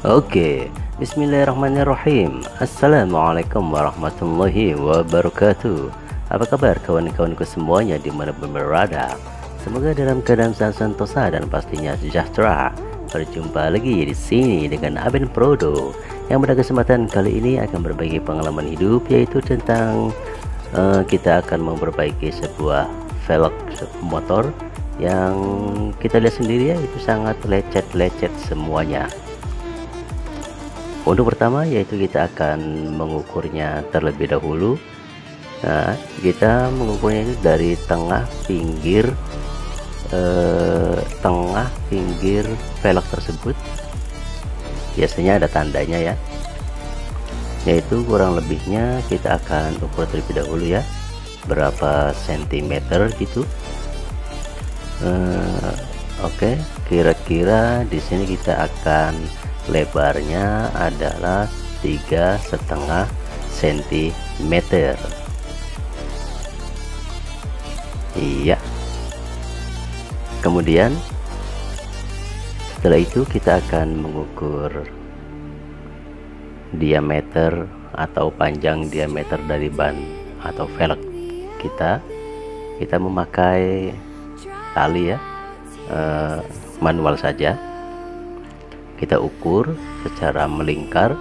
Oke, bismillahirrahmanirrahim. Assalamualaikum warahmatullahi wabarakatuh. Apa kabar kawan-kawanku semuanya dimanapun berada? Semoga dalam keadaan sentosa dan pastinya sejahtera. Berjumpa lagi di sini dengan Aben Prodo, yang pada kesempatan kali ini akan berbagi pengalaman hidup, yaitu tentang kita akan memperbaiki sebuah velg motor yang kita lihat sendiri ya, itu sangat lecet-lecet semuanya. Untuk pertama yaitu kita akan mengukurnya terlebih dahulu. Nah, kita mengukurnya itu dari tengah pinggir velg tersebut. Biasanya ada tandanya ya, yaitu kurang lebihnya kita akan ukur terlebih dahulu ya, berapa sentimeter gitu. Oke, kira-kira di sini kita akan lebarnya adalah 3,5 cm. Iya. Kemudian setelah itu kita akan mengukur diameter atau panjang diameter dari ban atau velg kita. Kita memakai tali ya, manual saja. Kita ukur secara melingkar.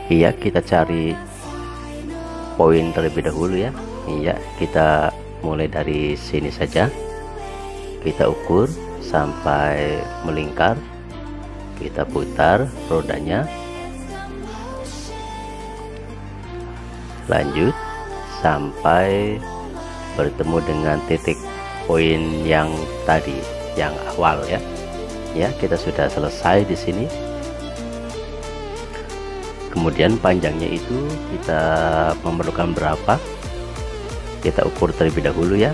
Iya, kita cari poin terlebih dahulu ya. Iya, kita mulai dari sini saja. Kita ukur sampai melingkar. Kita putar rodanya. Lanjut sampai bertemu dengan titik poin yang tadi, yang awal ya. Ya, kita sudah selesai di sini. Kemudian panjangnya itu kita memerlukan berapa? Kita ukur terlebih dahulu ya.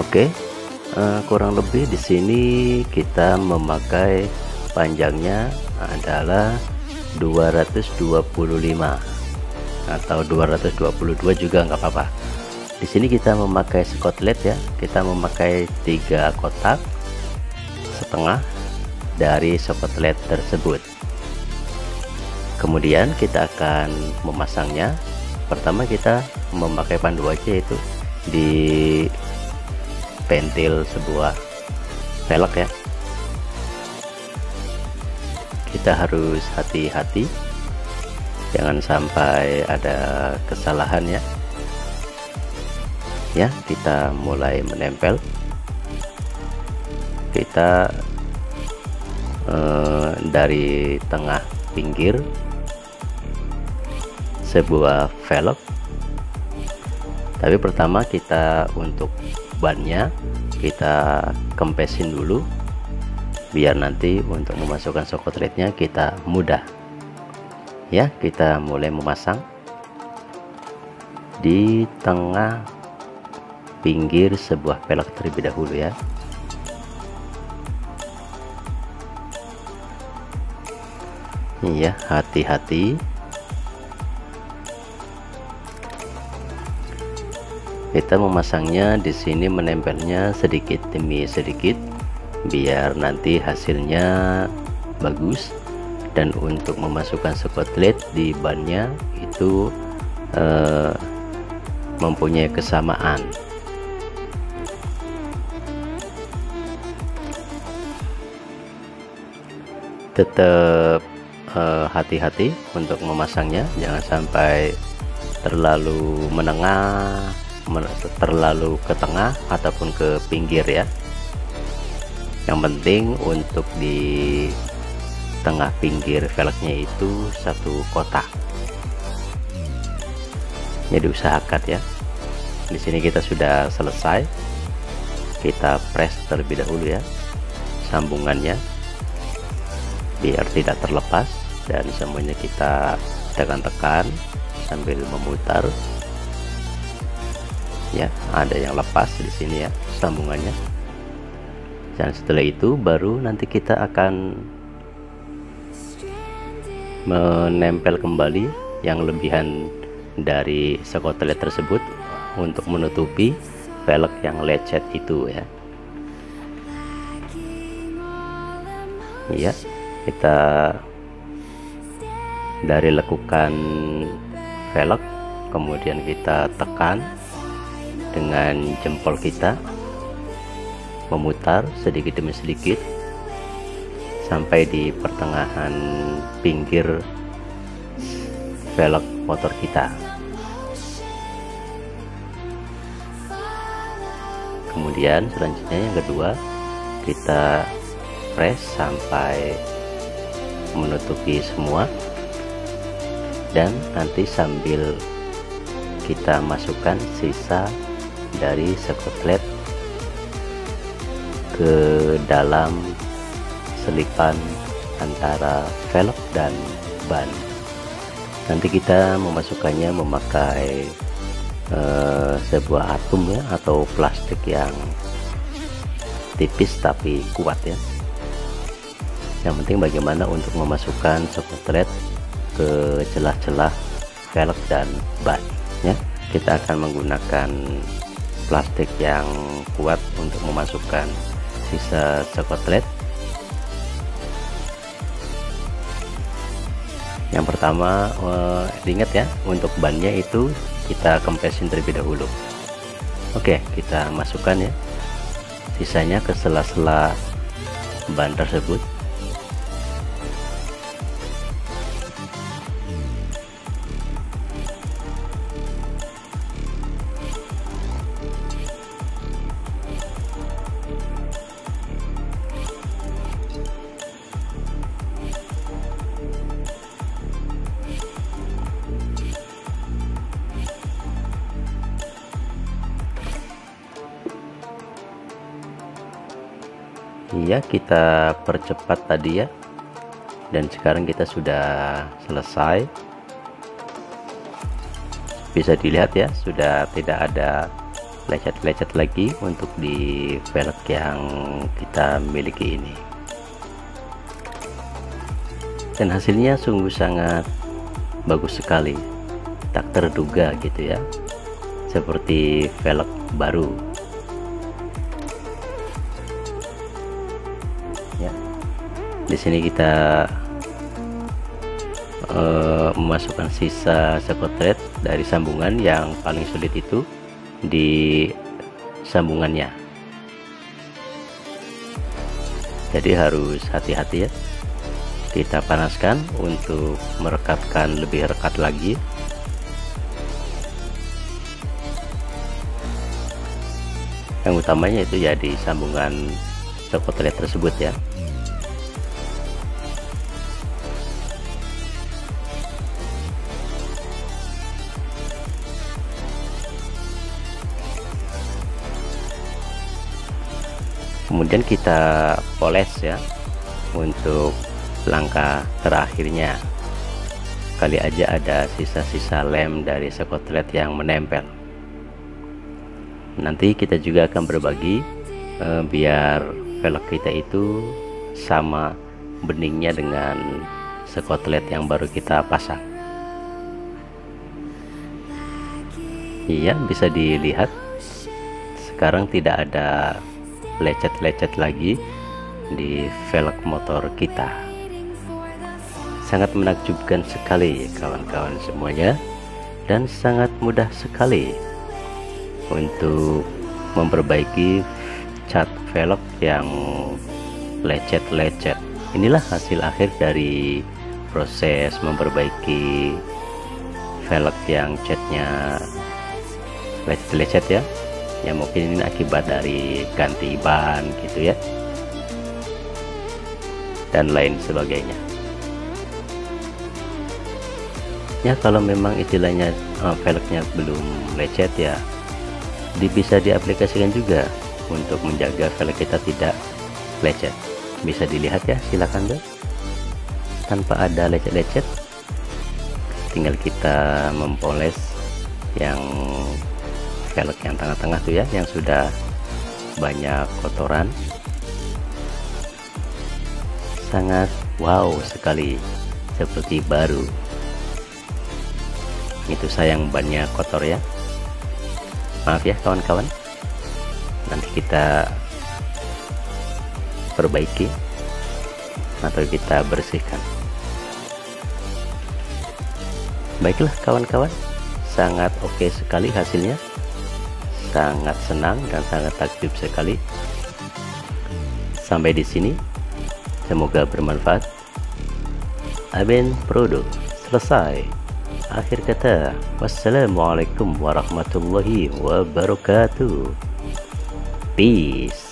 Oke, kurang lebih di sini kita memakai panjangnya adalah 225 atau 222 juga nggak apa-apa. Di sini kita memakai skotlet ya, kita memakai 3 kotak setengah dari skotlet tersebut. Kemudian kita akan memasangnya. Pertama kita memakai pandu aja, itu di pentil sebuah velg ya. Kita harus hati-hati, jangan sampai ada kesalahan ya. Ya, kita mulai menempel. Kita dari tengah pinggir sebuah velg. Tapi pertama kita untuk bannya kita kempesin dulu, biar nanti untuk memasukkan skotletnya kita mudah ya. Kita mulai memasang di tengah pinggir sebuah velg terlebih dahulu ya. Iya, hati-hati. Kita memasangnya di sini, menempelnya sedikit demi sedikit biar nanti hasilnya bagus. Dan untuk memasukkan skotlet di bannya itu mempunyai kesamaan. Tetap hati-hati untuk memasangnya, jangan sampai terlalu menengah, terlalu ke tengah ataupun ke pinggir ya. Yang penting untuk di tengah pinggir velgnya itu satu kotak. Jadi usahakan ya. Di sini kita sudah selesai. Kita press terlebih dahulu ya sambungannya biar tidak terlepas, dan semuanya kita tekan-tekan sambil memutar. ya, ada yang lepas di sini ya sambungannya. Dan setelah itu baru nanti kita akan menempel kembali yang lebihan dari skotlet tersebut untuk menutupi velg yang lecet itu ya. Ya, kita dari lekukan velg, kemudian kita tekan dengan jempol kita, memutar sedikit demi sedikit sampai di pertengahan pinggir velg motor kita. Kemudian selanjutnya yang kedua, kita press sampai menutupi semua, dan nanti sambil kita masukkan sisa dari skotlet ke dalam selipan antara velg dan ban. Nanti kita memasukkannya memakai sebuah atum ya, atau plastik yang tipis tapi kuat ya. Yang penting bagaimana untuk memasukkan skotlet ke celah-celah velg dan ban ya. Kita akan menggunakan plastik yang kuat untuk memasukkan sisa skotlet. Yang pertama, ingat ya, untuk bannya itu kita kempesin terlebih dahulu. Oke, kita masukkan ya sisanya ke sela-sela ban tersebut. Iya, kita percepat tadi ya, dan sekarang kita sudah selesai. Bisa dilihat ya, sudah tidak ada lecet-lecet lagi untuk di velg yang kita miliki ini, dan hasilnya sungguh sangat bagus sekali, tak terduga gitu ya, seperti velg baru. Di sini kita memasukkan sisa skotlet dari sambungan yang paling sulit itu di sambungannya. Jadi harus hati-hati ya. Kita panaskan untuk merekatkan lebih rekat lagi. Yang utamanya itu ya di sambungan skotlet tersebut ya. Kemudian kita poles ya untuk langkah terakhirnya. Kali aja ada sisa-sisa lem dari skotlet yang menempel. Nanti kita juga akan berbagi biar velg kita itu sama beningnya dengan skotlet yang baru kita pasang. Iya, bisa dilihat sekarang tidak ada lecet-lecet lagi di velg motor kita. Sangat menakjubkan sekali kawan-kawan semuanya, dan sangat mudah sekali untuk memperbaiki cat velg yang lecet-lecet. Inilah hasil akhir dari proses memperbaiki velg yang catnya lecet-lecet ya. Ya mungkin ini akibat dari ganti ban gitu ya, dan lain sebagainya ya. Kalau memang istilahnya velgnya belum lecet ya, bisa diaplikasikan juga untuk menjaga velg kita tidak lecet. Bisa dilihat ya, silakan deh, tanpa ada lecet-lecet. Tinggal kita mempoles yang velg yang tengah-tengah tuh ya, yang sudah banyak kotoran. Sangat wow sekali, seperti baru. Itu sayang bannya kotor ya, maaf ya kawan-kawan. Nanti kita perbaiki atau kita bersihkan. Baiklah kawan-kawan, sangat oke sekali hasilnya, sangat senang dan sangat takjub sekali. Sampai di sini, semoga bermanfaat. Amin produk selesai. Akhir kata, wassalamualaikum warahmatullahi wabarakatuh. Peace.